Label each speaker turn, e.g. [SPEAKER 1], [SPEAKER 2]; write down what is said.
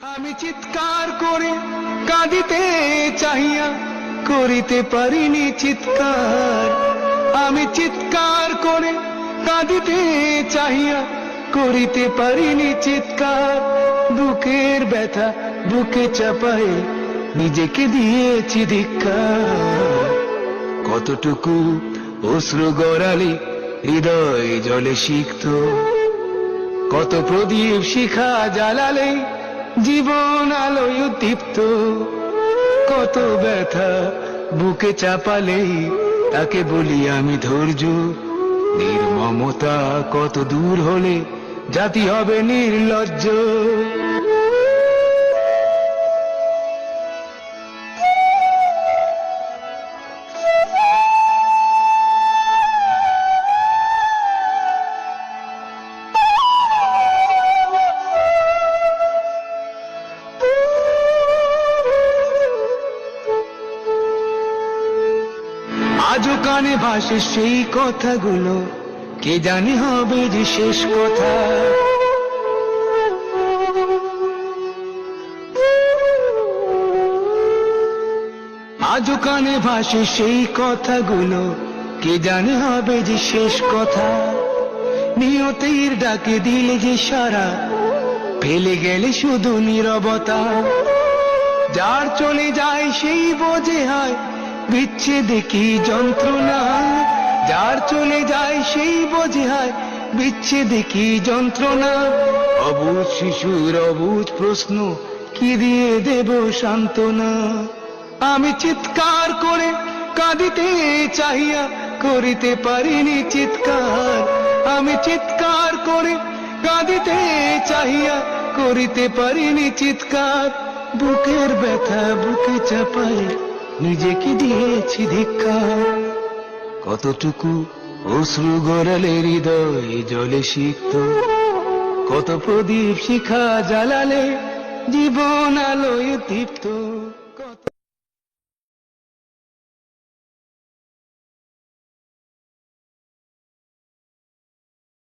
[SPEAKER 1] আমি চিৎকার করে কাঁদিতে চাহিয়া করিতে পারিনি চিৎকার। আমি চিৎকার করে কাঁদিতে চাহিয়া করিতে পারিনি চিৎকার। বুকের ব্যথা বুকে চাপায়ে নিজেকে দিয়েছি ধিক্কার। কতটুকু অশ্রু গড়ালে হৃদয় জলে সিক্ত, কত প্রদীপ শিখা জ্বালালে জীবন আলোয় দীপ্ত। কত ব্যথা বুকে চাপালে তাকে বলি আমি ধৈর্য। নির্মমতা কত দূর হলে জাতি হবে নির্লজ্জ। আজও কানে ভাসে সেই কথাগুলো, কে জানে হবে যে শেষ কথা। আজও কানে ভাসে সেই কথাগুলো, কে জানে হবে যে শেষ কথা। নিয়তির ডাকে দিলে যে সারা, ফেলে গেলে শুধু নীরবতা। যার চলে যায় সেই বোঝে হয় বিচ্ছেদে কি যন্ত্রণা। যার চলে যায় সেই বোঝে হয় বিচ্ছেদে কি যন্ত্রণা। অবুঝ শিশুর অবুঝ প্রশ্ন, কি দিয়ে দেব সান্ত্বনা। আমি চিৎকার করে কাঁদিতে চাহিয়া করিতে পারিনি চিৎকার। আমি চিৎকার করে কাঁদিতে চাহিয়া করিতে পারিনি চিৎকার। বুকের ব্যথা বুকে চাপায় নিজেকে দিয়েছি ধিক্কার। কতটুকু অশ্রু গড়ালে হৃদয় জলে সিক্ত, কত প্রদীপ শিখা জ্বালালে জীবন আলোয় দীপ্ত।